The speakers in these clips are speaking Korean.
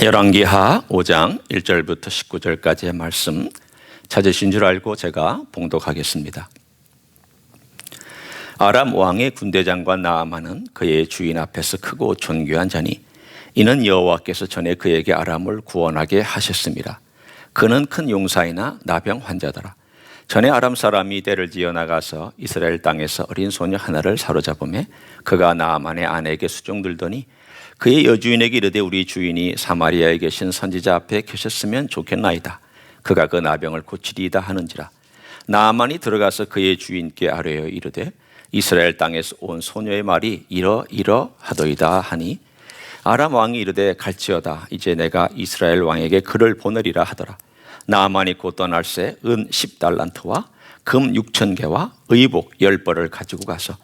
열왕기하 5장 1절부터 19절까지의 말씀 찾으신 줄 알고 제가 봉독하겠습니다. 아람 왕의 군대장관 나아만은 그의 주인 앞에서 크고 존귀한 자니 이는 여호와께서 전에 그에게 아람을 구원하게 하셨습니다. 그는 큰 용사이나 나병 환자더라. 전에 아람 사람이 떼를 지어 나가서 이스라엘 땅에서 어린 소녀 하나를 사로잡으매 그가 나아만의 아내에게 수종들더니 그의 여주인에게 이르되 우리 주인이 사마리아에 계신 선지자 앞에 계셨으면 좋겠나이다. 그가 그 나병을 고치리이다 하는지라. 나아만이 들어가서 그의 주인께 아뢰어 이르되 이스라엘 땅에서 온 소녀의 말이 이러하더이다 하니 아람 왕이 이르되 갈지어다. 이제 내가 이스라엘 왕에게 글을 보내리라 하더라. 나아만이 곧 떠날새 은 10달란트와 금 6,000개와 의복 10벌을 가지고 가서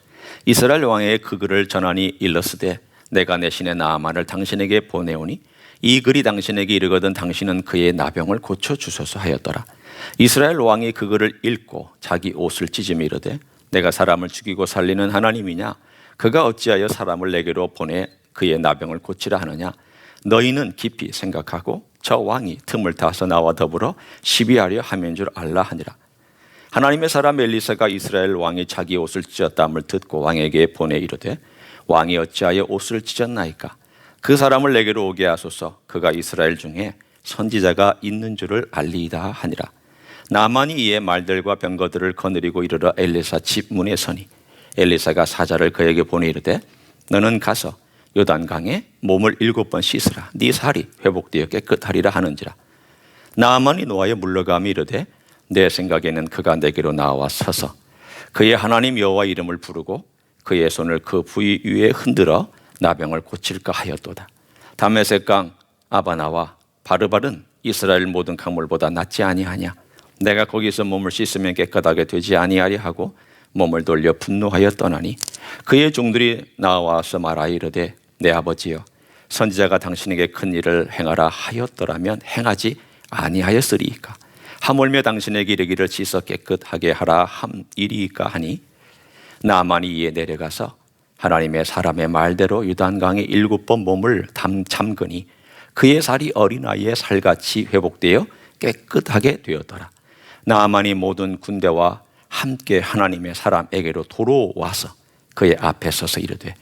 이스라엘 왕에게 그 글을 전하니 일렀으되 내가 내 신의 나아만을 당신에게 보내오니 이 글이 당신에게 이르거든 당신은 그의 나병을 고쳐주소서 하였더라. 이스라엘 왕이 그 글을 읽고 자기 옷을 찢으며 이르되 내가 사람을 죽이고 살리는 하나님이냐? 그가 어찌하여 사람을 내게로 보내 그의 나병을 고치라 하느냐? 너희는 깊이 생각하고 저 왕이 틈을 타서 나와 더불어 시비하려 함인 줄 알라 하니라. 하나님의 사람 엘리사가 이스라엘 왕이 자기 옷을 찢었다함을 듣고 왕에게 보내 이르되 왕이 어찌하여 옷을 찢었나이까? 그 사람을 내게로 오게 하소서. 그가 이스라엘 중에 선지자가 있는 줄을 알리이다 하니라. 나아만이 이에 말들과 병거들을 거느리고 이르러 엘리사 집 문에 서니 엘리사가 사자를 그에게 보내 이르되 너는 가서 요단강에 몸을 7번 씻으라. 네 살이 회복되어 깨끗하리라 하는지라. 나아만이 노하여 물러가며 이르되 내 생각에는 그가 내게로 나와 서서 그의 하나님 여호와 이름을 부르고 그의 손을 그 부위 위에 흔들어 나병을 고칠까 하였도다. 다메섹강 아바나와 바르발은 이스라엘 모든 강물보다 낫지 아니하냐? 내가 거기서 몸을 씻으면 깨끗하게 되지 아니하리 하고 몸을 돌려 분노하여 떠나니 그의 종들이 나와서 말하여 이르되 내 아버지여 선지자가 당신에게 큰 일을 행하라 하였더라면 행하지 아니하였으리이까? 하물며 당신에게 이르기를 씻어 깨끗하게 하라 함이리이까 하니 나아만이 이에 내려가서 하나님의 사람의 말대로 요단강에 7번 몸을 잠그니 그의 살이 어린아이의 살같이 회복되어 깨끗하게 되었더라. 나아만이 모든 군대와 함께 하나님의 사람에게로 도로 와서 그의 앞에 서서 이르되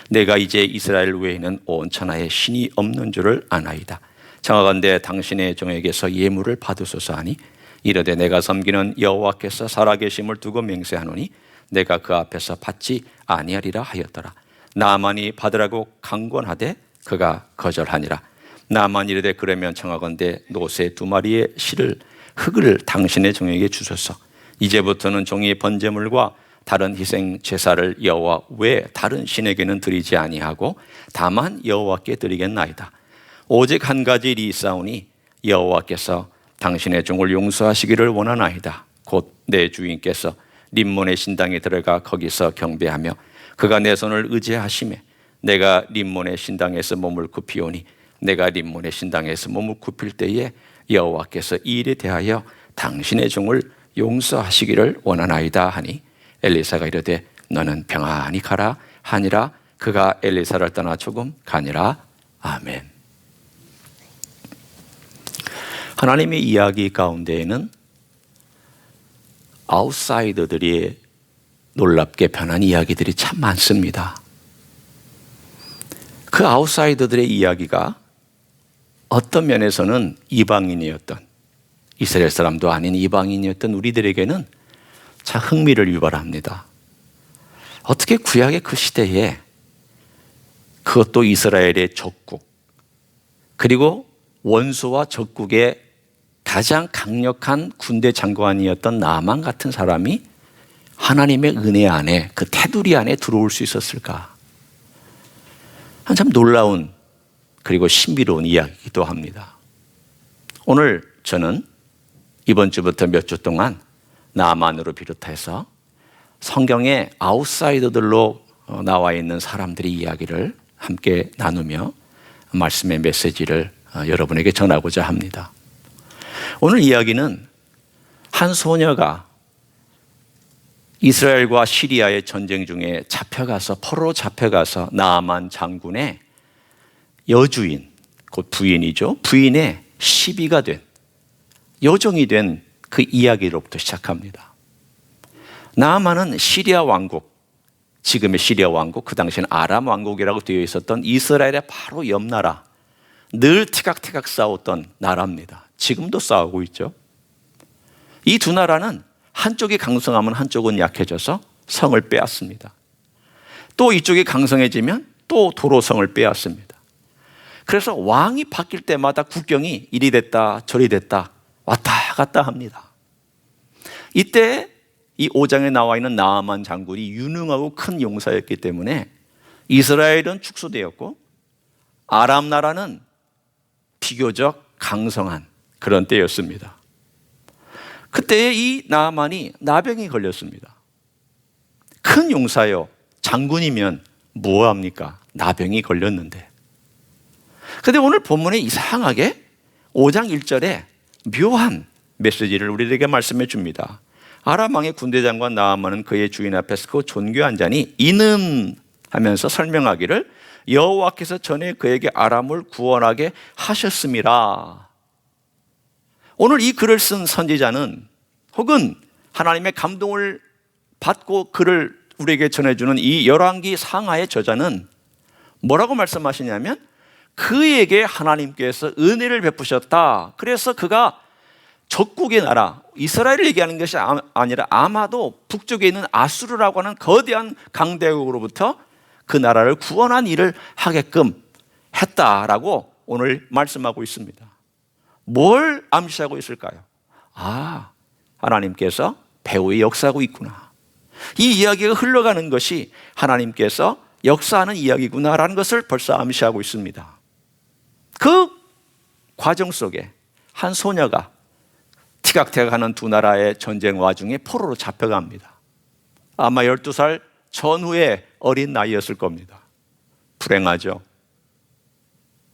내가 이제 이스라엘 외에는 온 천하에 신이 없는 줄을 아나이다. 청하건대 당신의 종에게서 예물을 받으소서 하니 이르되 내가 섬기는 여호와께서 살아계심을 두고 맹세하노니 내가 그 앞에서 받지 아니하리라 하였더라. 나아만이 받으라고 강권하되 그가 거절하니라. 나아만이 이르되 그러면 청하건대 노새 2마리의 흙을 당신의 종에게 주소서. 이제부터는 종이 번제물과 다른 희생 제사를 여호와 외 다른 신에게는 드리지 아니하고 다만 여호와께 드리겠나이다. 오직 한 가지 일이 있사오니 여호와께서 당신의 종을 용서하시기를 원하나이다. 곧 내 주인께서 림몬의 신당에 들어가 거기서 경배하며 그가 내 손을 의지하시매 내가 림몬의 신당에서 몸을 굽히오니 내가 림몬의 신당에서 몸을 굽힐 때에 여호와께서 이 일에 대하여 당신의 종을 용서하시기를 원하나이다 하니 엘리사가 이르되 너는 평안히 가라 하니라. 그가 엘리사를 떠나 조금 가니라. 아멘. 하나님의 이야기 가운데에는 아웃사이더들이 놀랍게 변한 이야기들이 참 많습니다. 그 아웃사이더들의 이야기가 어떤 면에서는 이방인이었던 이스라엘 사람도 아닌 이방인이었던 우리들에게는 참 흥미를 유발합니다. 어떻게 구약의 그 시대에 그것도 이스라엘의 적국 그리고 원수와 적국의 가장 강력한 군대 장관이었던 나아만 같은 사람이 하나님의 은혜 안에 그 테두리 안에 들어올 수 있었을까? 참 놀라운 그리고 신비로운 이야기이기도 합니다. 오늘 저는 이번 주부터 몇 주 동안 나아만으로 비롯해서 성경의 아웃사이더들로 나와 있는 사람들의 이야기를 함께 나누며 말씀의 메시지를 여러분에게 전하고자 합니다. 오늘 이야기는 한 소녀가 이스라엘과 시리아의 전쟁 중에 포로로 잡혀가서 나아만 장군의 여주인, 곧 부인이죠. 부인의 시비가 된, 요정이 된 그 이야기로부터 시작합니다. 나아만은 시리아 왕국, 지금의 시리아 왕국, 그 당시에는 아람 왕국이라고 되어 있었던 이스라엘의 바로 옆 나라, 늘 티각티각 싸웠던 나라입니다. 지금도 싸우고 있죠. 이 두 나라는 한쪽이 강성하면 한쪽은 약해져서 성을 빼앗습니다. 또 이쪽이 강성해지면 또 도로 성을 빼앗습니다. 그래서 왕이 바뀔 때마다 국경이 이리 됐다 저리 됐다 왔다 갔다 합니다. 이때 이 5장에 나와 있는 나아만 장군이 유능하고 큰 용사였기 때문에 이스라엘은 축소되었고 아람 나라는 비교적 강성한 그런 때였습니다. 그때 이 나아만이 나병이 걸렸습니다. 큰 용사요, 장군이면 뭐합니까? 나병이 걸렸는데. 그런데 오늘 본문에 이상하게 5장 1절에 묘한 메시지를 우리에게 말씀해 줍니다. 아람 왕의 군대 장관 나아만은 그의 주인 앞에서 그 존귀한 자니 이는 하면서 설명하기를 여호와께서 전에 그에게 아람을 구원하게 하셨음이라. 오늘 이 글을 쓴 선지자는, 혹은 하나님의 감동을 받고 글을 우리에게 전해주는 이 열왕기 상하의 저자는 뭐라고 말씀하시냐면, 그에게 하나님께서 은혜를 베푸셨다. 그래서 그가 적국의 나라, 이스라엘을 얘기하는 것이 아니라 아마도 북쪽에 있는 아수르라고 하는 거대한 강대국으로부터 그 나라를 구원한 일을 하게끔 했다라고 오늘 말씀하고 있습니다. 뭘 암시하고 있을까요? 아, 하나님께서 배후에 역사하고 있구나. 이 이야기가 흘러가는 것이 하나님께서 역사하는 이야기구나라는 것을 벌써 암시하고 있습니다. 그 과정 속에 한 소녀가 티각태각하는 두 나라의 전쟁 와중에 포로로 잡혀갑니다. 아마 12살 전후의 어린 나이였을 겁니다. 불행하죠.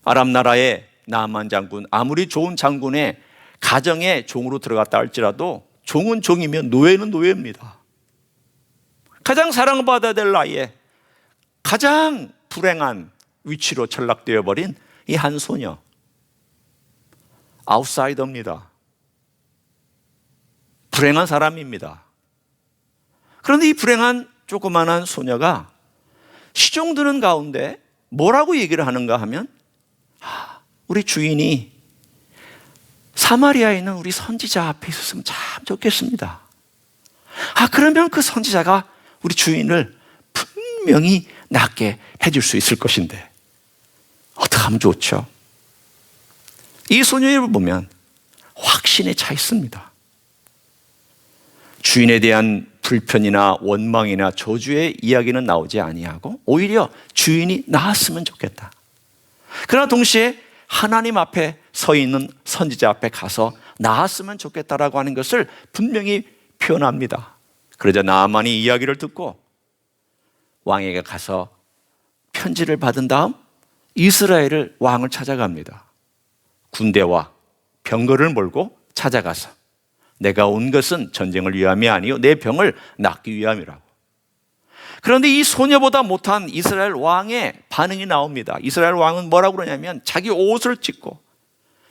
아람 나라의 나아만 장군, 아무리 좋은 장군의 가정에 종으로 들어갔다 할지라도 종은 종이면 노예는 노예입니다. 가장 사랑받아야 될 나이에 가장 불행한 위치로 전락되어 버린 이 한 소녀, 아웃사이더입니다. 불행한 사람입니다. 그런데 이 불행한 조그만한 소녀가 시종 드는 가운데 뭐라고 얘기를 하는가 하면, 우리 주인이 사마리아에 있는 우리 선지자 앞에 있었으면 참 좋겠습니다. 그러면 그 선지자가 우리 주인을 분명히 낫게 해줄 수 있을 것인데 어떻게 하면 좋죠? 이 소녀를 보면 확신에 차 있습니다. 주인에 대한 불편이나 원망이나 저주의 이야기는 나오지 아니하고 오히려 주인이 나았으면 좋겠다. 그러나 동시에 하나님 앞에 서 있는 선지자 앞에 가서 나았으면 좋겠다라고 하는 것을 분명히 표현합니다. 그러자 나아만이 이야기를 듣고 왕에게 가서 편지를 받은 다음 이스라엘을 왕을 찾아갑니다. 군대와 병거를 몰고 찾아가서 내가 온 것은 전쟁을 위함이 아니요 내 병을 낫기 위함이라고. 그런데 이 소녀보다 못한 이스라엘 왕의 반응이 나옵니다. 이스라엘 왕은 뭐라고 그러냐면 자기 옷을 찢고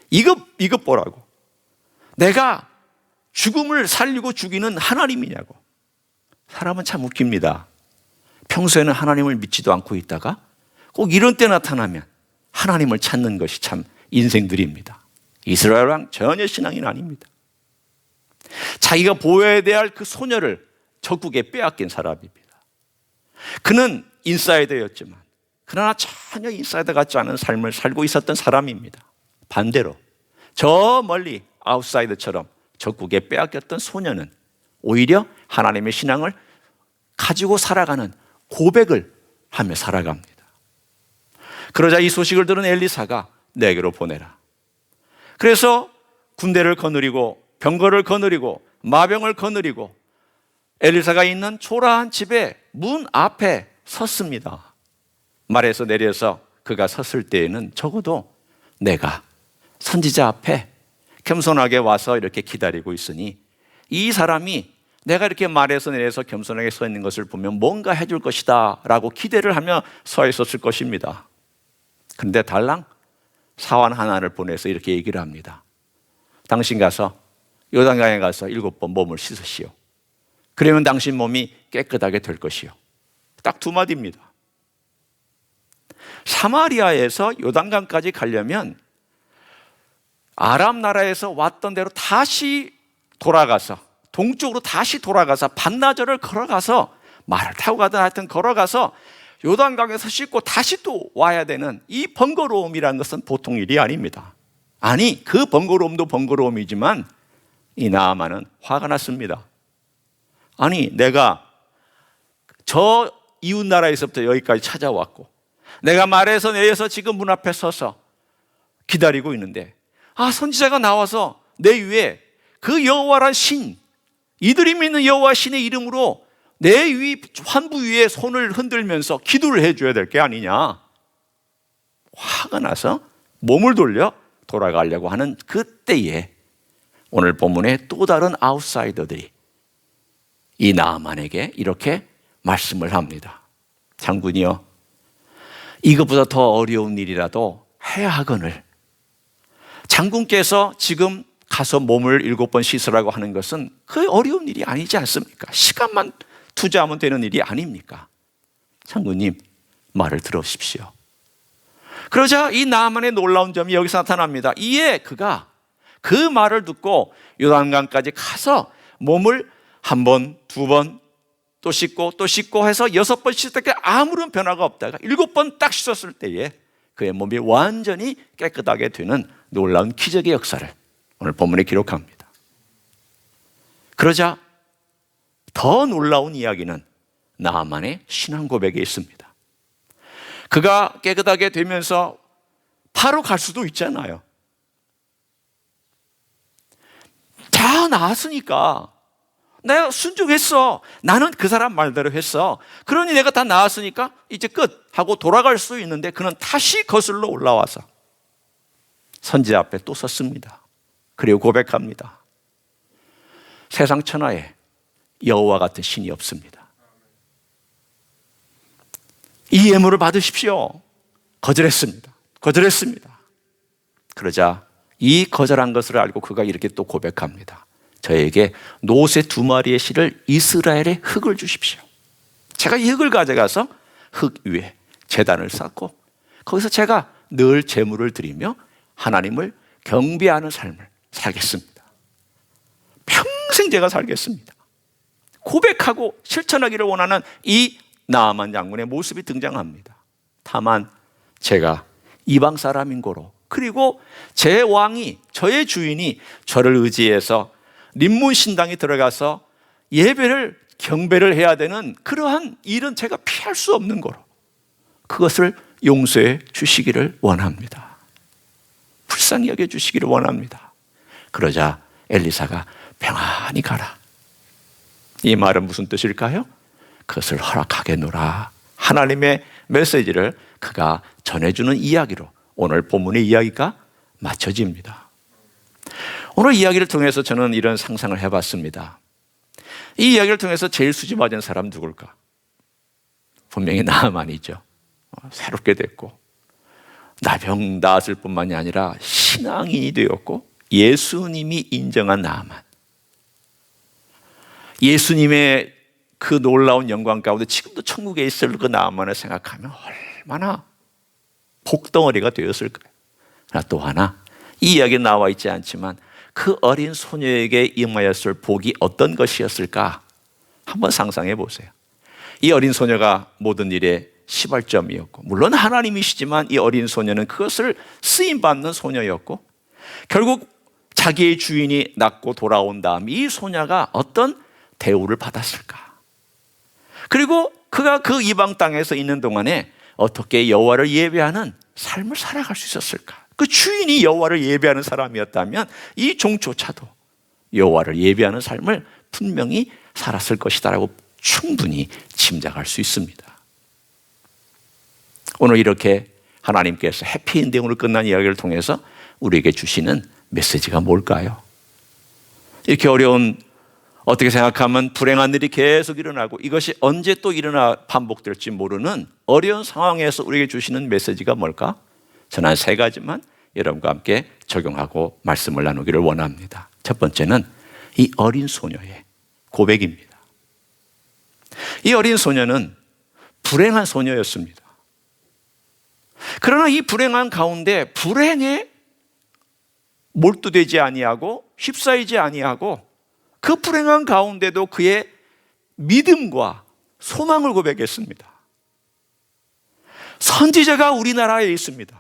이것 보라고. 내가 죽음을 살리고 죽이는 하나님이냐고. 사람은 참 웃깁니다. 평소에는 하나님을 믿지도 않고 있다가 꼭 이런 때 나타나면 하나님을 찾는 것이 참 인생들입니다. 이스라엘 왕 전혀 신앙인 아닙니다. 자기가 보호해야 될 그 소녀를 적국에 빼앗긴 사람입니다. 그는 인사이더였지만 그러나 전혀 인사이더 같지 않은 삶을 살고 있었던 사람입니다. 반대로 저 멀리 아웃사이더처럼 적국에 빼앗겼던 소녀는 오히려 하나님의 신앙을 가지고 살아가는 고백을 하며 살아갑니다. 그러자 이 소식을 들은 엘리사가 내게로 보내라. 그래서 군대를 거느리고 병거를 거느리고 마병을 거느리고 엘리사가 있는 초라한 집의 문 앞에 섰습니다. 말에서 내려서 그가 섰을 때에는 적어도 내가 선지자 앞에 겸손하게 와서 이렇게 기다리고 있으니 이 사람이 내가 이렇게 말에서 내려서 겸손하게 서 있는 것을 보면 뭔가 해줄 것이다 라고 기대를 하며 서 있었을 것입니다. 그런데 달랑 사환 하나를 보내서 이렇게 얘기를 합니다. 당신 가서 요단강에 가서 7번 몸을 씻으시오. 그러면 당신 몸이 깨끗하게 될 것이요. 딱 두 마디입니다. 사마리아에서 요단강까지 가려면 아람 나라에서 왔던 대로 다시 돌아가서 동쪽으로 다시 돌아가서 반나절을 걸어가서 말을 타고 가든 하여튼 걸어가서 요단강에서 씻고 다시 또 와야 되는 이 번거로움이라는 것은 보통 일이 아닙니다. 아니, 그 번거로움도 번거로움이지만 이 나아만은 화가 났습니다. 아니, 내가 저 이웃 나라에서부터 여기까지 찾아왔고 내가 말에서 내려서 지금 문 앞에 서서 기다리고 있는데 선지자가 나와서 내 위에 그 여호와란 신, 이들이 믿는 여호와 신의 이름으로 내 환부 위에 손을 흔들면서 기도를 해줘야 될 게 아니냐. 화가 나서 몸을 돌려 돌아가려고 하는 그때에 오늘 본문의 또 다른 아웃사이더들이 이 나아만에게 이렇게 말씀을 합니다. 장군이여, 이것보다 더 어려운 일이라도 해야 하거늘 장군께서 지금 가서 몸을 7번 씻으라고 하는 것은 그 어려운 일이 아니지 않습니까? 시간만 투자하면 되는 일이 아닙니까? 장군님, 말을 들으십시오. 그러자 이 나아만의 놀라운 점이 여기서 나타납니다. 이에 그가 그 말을 듣고 요단강까지 가서 몸을 1번, 2번 또 씻고 해서 6번 씻을 때 아무런 변화가 없다가 7번 딱 씻었을 때에 그의 몸이 완전히 깨끗하게 되는 놀라운 기적의 역사를 오늘 본문에 기록합니다. 그러자 더 놀라운 이야기는 나아만의 신앙 고백에 있습니다. 그가 깨끗하게 되면서 바로 갈 수도 있잖아요. 다 나았으니까 내가 순종했어. 나는 그 사람 말대로 했어. 그러니 내가 다 나았으니까 이제 끝 하고 돌아갈 수 있는데 그는 다시 거슬러 올라와서 선지자 앞에 또 섰습니다. 그리고 고백합니다. 세상 천하에 여호와 같은 신이 없습니다. 이 예물을 받으십시오. 거절했습니다. 그러자 이 거절한 것을 알고 그가 이렇게 또 고백합니다. 저에게 노새 2마리의 실을 이스라엘의 흙을 주십시오. 제가 이 흙을 가져가서 흙 위에 제단을 쌓고 거기서 제가 늘 제물을 드리며 하나님을 경배하는 삶을 살겠습니다. 평생 제가 살겠습니다. 고백하고 실천하기를 원하는 이 나아만 장군의 모습이 등장합니다. 다만 제가 이방 사람인 고로 그리고 제 왕이, 저의 주인이 저를 의지해서 림몬 신당에 들어가서 예배를 경배를 해야 되는 그러한 일은 제가 피할 수 없는 거로 그것을 용서해 주시기를 원합니다. 불쌍히 여겨 주시기를 원합니다. 그러자 엘리사가 평안히 가라. 이 말은 무슨 뜻일까요? 그것을 허락하겠노라. 하나님의 메시지를 그가 전해주는 이야기로 오늘 본문의 이야기가 맞춰집니다. 오늘 이야기를 통해서 저는 이런 상상을 해봤습니다. 이 이야기를 통해서 제일 수줍어진 사람 누굴까? 분명히 나아만이죠. 새롭게 됐고 나병 나았을 뿐만이 아니라 신앙인이 되었고 예수님이 인정한 나아만. 예수님의 그 놀라운 영광 가운데 지금도 천국에 있을 그 나아만을 생각하면 얼마나 복덩어리가 되었을까요? 그러나 또 하나, 이 이야기에 나와 있지 않지만 그 어린 소녀에게 임하였을 복이 어떤 것이었을까? 한번 상상해 보세요. 이 어린 소녀가 모든 일의 시발점이었고 물론 하나님이시지만 이 어린 소녀는 그것을 쓰임받는 소녀였고 결국 자기의 주인이 낳고 돌아온 다음 이 소녀가 어떤 대우를 받았을까? 그리고 그가 그 이방 땅에서 있는 동안에 어떻게 여호와를 예배하는 삶을 살아갈 수 있었을까? 그 주인이 여호와를 예배하는 사람이었다면 이 종조차도 여호와를 예배하는 삶을 분명히 살았을 것이다라고 충분히 짐작할 수 있습니다. 오늘 이렇게 하나님께서 해피엔딩으로 끝난 이야기를 통해서 우리에게 주시는 메시지가 뭘까요? 이렇게 어려운, 어떻게 생각하면 불행한 일이 계속 일어나고 이것이 언제 또 반복될지 모르는 어려운 상황에서 우리에게 주시는 메시지가 뭘까? 저는 한 3가지만 여러분과 함께 적용하고 말씀을 나누기를 원합니다. 첫 번째는 이 어린 소녀의 고백입니다. 이 어린 소녀는 불행한 소녀였습니다. 그러나 이 불행한 가운데 불행에 몰두되지 아니하고 휩싸이지 아니하고 그 불행한 가운데도 그의 믿음과 소망을 고백했습니다. 선지자가 우리나라에 있습니다.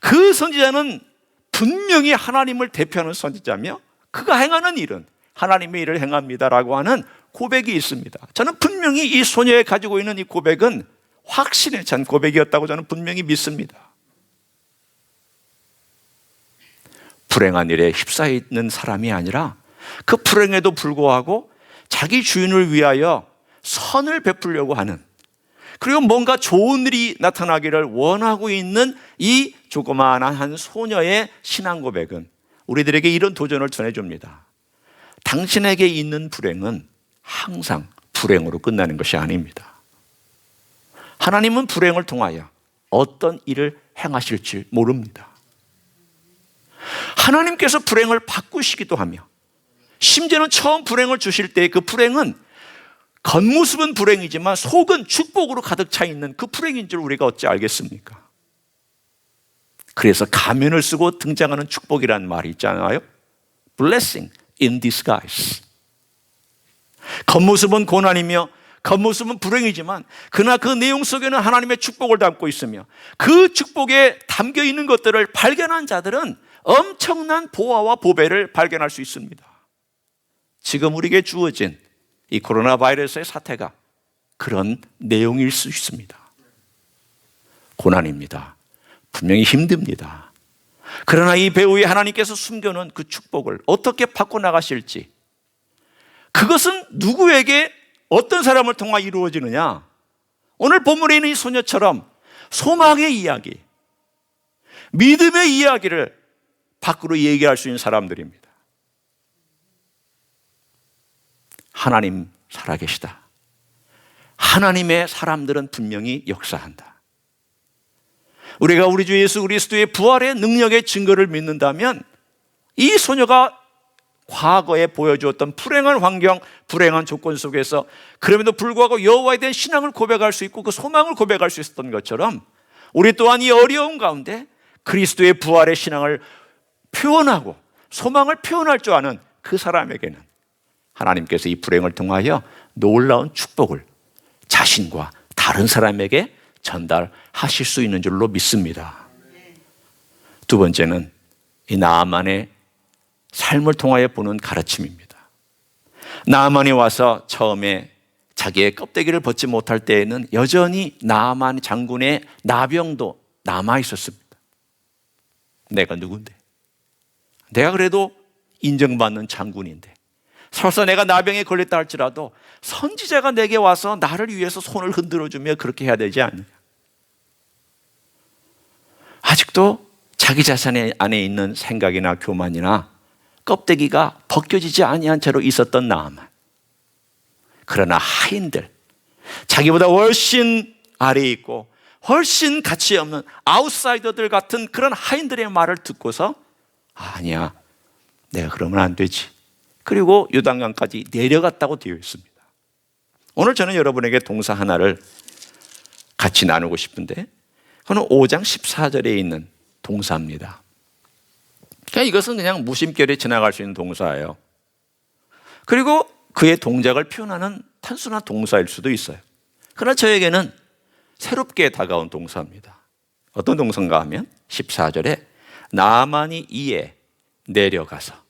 그 선지자는 분명히 하나님을 대표하는 선지자며 그가 행하는 일은 하나님의 일을 행합니다라고 하는 고백이 있습니다. 저는 분명히 이 소녀의 가지고 있는 이 고백은 확신에 찬 고백이었다고 저는 분명히 믿습니다. 불행한 일에 휩싸여 있는 사람이 아니라 그 불행에도 불구하고 자기 주인을 위하여 선을 베풀려고 하는, 그리고 뭔가 좋은 일이 나타나기를 원하고 있는 이 조그마한 한 소녀의 신앙 고백은 우리들에게 이런 도전을 전해줍니다. 당신에게 있는 불행은 항상 불행으로 끝나는 것이 아닙니다. 하나님은 불행을 통하여 어떤 일을 행하실지 모릅니다. 하나님께서 불행을 바꾸시기도 하며, 심지어는 처음 불행을 주실 때 그 불행은 겉모습은 불행이지만 속은 축복으로 가득 차 있는 그 불행인 줄 우리가 어찌 알겠습니까? 그래서 가면을 쓰고 등장하는 축복이라는 말이 있잖아요. Blessing in disguise. 겉모습은 고난이며 겉모습은 불행이지만 그러나 그 내용 속에는 하나님의 축복을 담고 있으며 그 축복에 담겨 있는 것들을 발견한 자들은 엄청난 보화와 보배를 발견할 수 있습니다. 지금 우리에게 주어진 이 코로나 바이러스의 사태가 그런 내용일 수 있습니다. 고난입니다. 분명히 힘듭니다. 그러나 이 배후에 하나님께서 숨겨놓은 그 축복을 어떻게 바꿔나가실지, 그것은 누구에게 어떤 사람을 통해 이루어지느냐? 오늘 본문에 있는 이 소녀처럼 소망의 이야기, 믿음의 이야기를 밖으로 얘기할 수 있는 사람들입니다. 하나님 살아계시다. 하나님의 사람들은 분명히 역사한다. 우리가 우리 주 예수 그리스도의 부활의 능력의 증거를 믿는다면 이 소녀가 과거에 보여주었던 불행한 환경, 불행한 조건 속에서 그럼에도 불구하고 여호와에 대한 신앙을 고백할 수 있고 그 소망을 고백할 수 있었던 것처럼 우리 또한 이 어려운 가운데 그리스도의 부활의 신앙을 표현하고 소망을 표현할 줄 아는 그 사람에게는 하나님께서 이 불행을 통하여 놀라운 축복을 자신과 다른 사람에게 전달하실 수 있는 줄로 믿습니다. 두 번째는 이 나아만의 삶을 통하여 보는 가르침입니다. 나아만이 와서 처음에 자기의 껍데기를 벗지 못할 때에는 여전히 나아만 장군의 나병도 남아 있었습니다. 내가 누군데? 내가 그래도 인정받는 장군인데 설사 내가 나병에 걸렸다 할지라도 선지자가 내게 와서 나를 위해서 손을 흔들어주며 그렇게 해야 되지 않느냐. 아직도 자기 자신 안에 있는 생각이나 교만이나 껍데기가 벗겨지지 아니한 채로 있었던 나아만. 그러나 하인들, 자기보다 훨씬 아래에 있고 훨씬 가치 없는 아웃사이더들 같은 그런 하인들의 말을 듣고서 아니야, 내가 그러면 안 되지. 그리고 요단강까지 내려갔다고 되어 있습니다. 오늘 저는 여러분에게 동사 하나를 같이 나누고 싶은데 그건 5장 14절에 있는 동사입니다. 그러니까 이것은 그냥 무심결에 지나갈 수 있는 동사예요. 그리고 그의 동작을 표현하는 단순한 동사일 수도 있어요. 그러나 저에게는 새롭게 다가온 동사입니다. 어떤 동사인가 하면 14절에 나아만이 이에 내려가서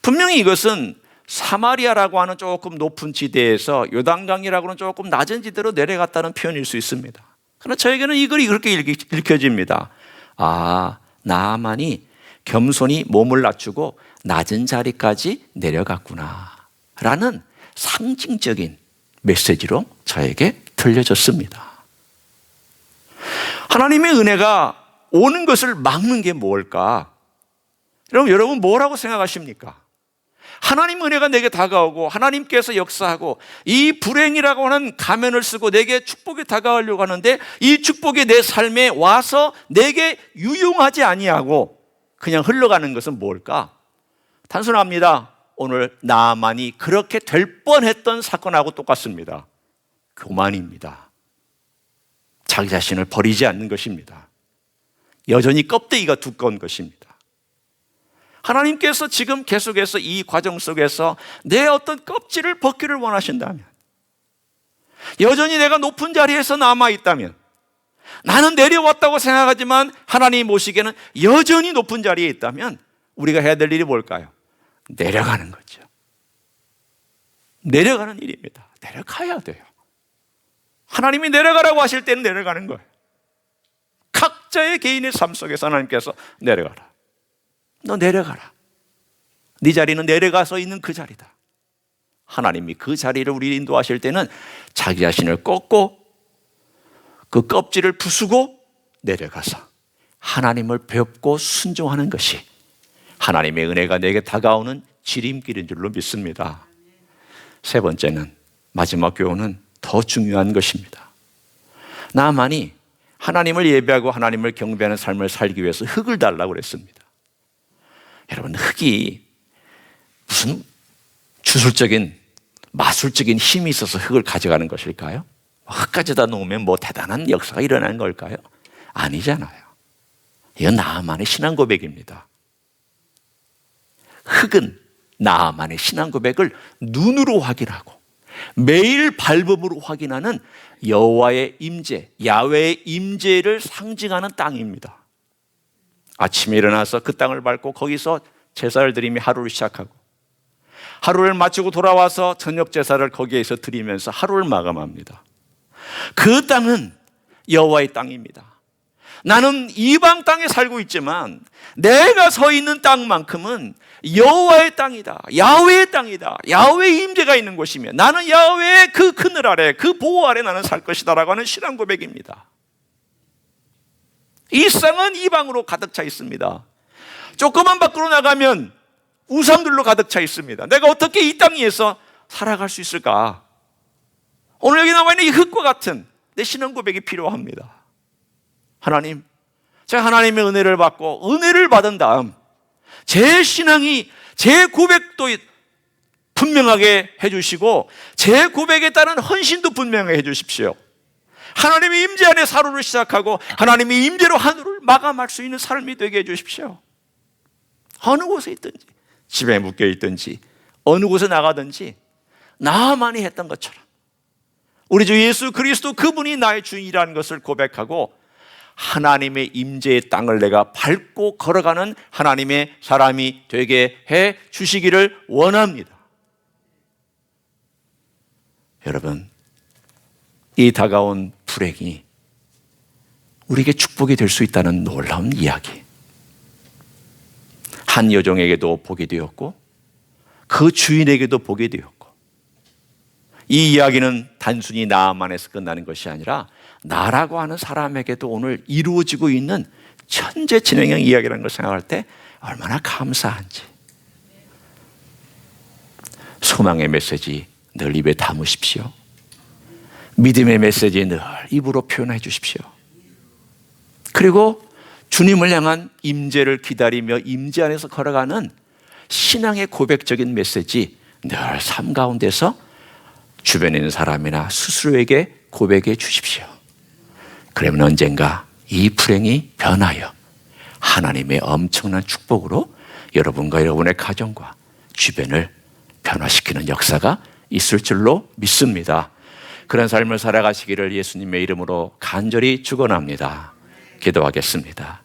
분명히 이것은 사마리아라고 하는 조금 높은 지대에서 요단강이라고 하는 조금 낮은 지대로 내려갔다는 표현일 수 있습니다. 그러나 저에게는 이 글이 그렇게 읽혀집니다. 아, 나아만이 겸손히 몸을 낮추고 낮은 자리까지 내려갔구나 라는 상징적인 메시지로 저에게 들려졌습니다. 하나님의 은혜가 오는 것을 막는 게 뭘까? 여러분 뭐라고 생각하십니까? 하나님 은혜가 내게 다가오고 하나님께서 역사하고 이 불행이라고 하는 가면을 쓰고 내게 축복이 다가오려고 하는데 이 축복이 내 삶에 와서 내게 유용하지 아니하고 그냥 흘러가는 것은 뭘까? 단순합니다. 오늘 나만이 그렇게 될 뻔했던 사건하고 똑같습니다. 교만입니다. 자기 자신을 버리지 않는 것입니다. 여전히 껍데기가 두꺼운 것입니다. 하나님께서 지금 계속해서 이 과정 속에서 내 어떤 껍질을 벗기를 원하신다면, 여전히 내가 높은 자리에서 남아있다면, 나는 내려왔다고 생각하지만 하나님 보시기에는 여전히 높은 자리에 있다면 우리가 해야 될 일이 뭘까요? 내려가는 거죠. 내려가는 일입니다. 내려가야 돼요. 하나님이 내려가라고 하실 때는 내려가는 거예요. 각자의 개인의 삶 속에서 하나님께서 내려가라. 너 내려가라. 네 자리는 내려가서 있는 그 자리다. 하나님이 그 자리를 우리 인도하실 때는 자기 자신을 꺾고 그 껍질을 부수고 내려가서 하나님을 뵙고 순종하는 것이 하나님의 은혜가 내게 다가오는 지름길인 줄로 믿습니다. 세 번째는, 마지막 교훈은 더 중요한 것입니다. 나만이 하나님을 예배하고 하나님을 경배하는 삶을 살기 위해서 흙을 달라고 그랬습니다. 여러분, 흙이 무슨 주술적인 마술적인 힘이 있어서 흙을 가져가는 것일까요? 흙 가져다 놓으면 뭐 대단한 역사가 일어나는 걸까요? 아니잖아요. 이건 나만의 신앙 고백입니다. 흙은 나만의 신앙 고백을 눈으로 확인하고 매일 발버음으로 확인하는 여호와의 임재, 야훼의 임재를 상징하는 땅입니다. 아침에 일어나서 그 땅을 밟고 거기서 제사를 드리며 하루를 시작하고 하루를 마치고 돌아와서 저녁 제사를 거기에서 드리면서 하루를 마감합니다. 그 땅은 여호와의 땅입니다. 나는 이방 땅에 살고 있지만 내가 서 있는 땅만큼은 여호와의 땅이다. 야훼의 땅이다. 야훼의 임재가 있는 곳이며 나는 야훼의 그 그늘 아래, 그 보호 아래 나는 살 것이다라고 하는 신앙 고백입니다. 이 땅은 이방으로 가득 차 있습니다. 조금만 밖으로 나가면 우상들로 가득 차 있습니다. 내가 어떻게 이 땅 위에서 살아갈 수 있을까? 오늘 여기 나와 있는 이 흙과 같은 내 신앙 고백이 필요합니다. 하나님, 제가 하나님의 은혜를 받고 은혜를 받은 다음 제 신앙이, 제 고백도 분명하게 해주시고 제 고백에 따른 헌신도 분명하게 해주십시오. 하나님의 임재 안에 하루를 시작하고 하나님의 임재로 하루를 마감할 수 있는 삶이 되게 해주십시오. 어느 곳에 있든지, 집에 묶여 있든지 어느 곳에 나가든지 나만이 했던 것처럼 우리 주 예수 그리스도 그분이 나의 주인이라는 것을 고백하고 하나님의 임재의 땅을 내가 밟고 걸어가는 하나님의 사람이 되게 해 주시기를 원합니다. 여러분, 이 다가온 불행이 우리에게 축복이 될 수 있다는 놀라운 이야기. 한 여종에게도 복이 되었고 그 주인에게도 복이 되었고, 이 이야기는 단순히 나만에서 끝나는 것이 아니라 나라고 하는 사람에게도 오늘 이루어지고 있는 천재지능형 이야기라는 걸 생각할 때 얼마나 감사한지. 소망의 메시지 늘 입에 담으십시오. 믿음의 메시지 늘 입으로 표현해 주십시오. 그리고 주님을 향한 임재를 기다리며 임재 안에서 걸어가는 신앙의 고백적인 메시지 늘 삶 가운데서 주변에 있는 사람이나 스스로에게 고백해 주십시오. 그러면 언젠가 이 불행이 변하여 하나님의 엄청난 축복으로 여러분과 여러분의 가정과 주변을 변화시키는 역사가 있을 줄로 믿습니다. 그런 삶을 살아가시기를 예수님의 이름으로 간절히 축원합니다. 기도하겠습니다.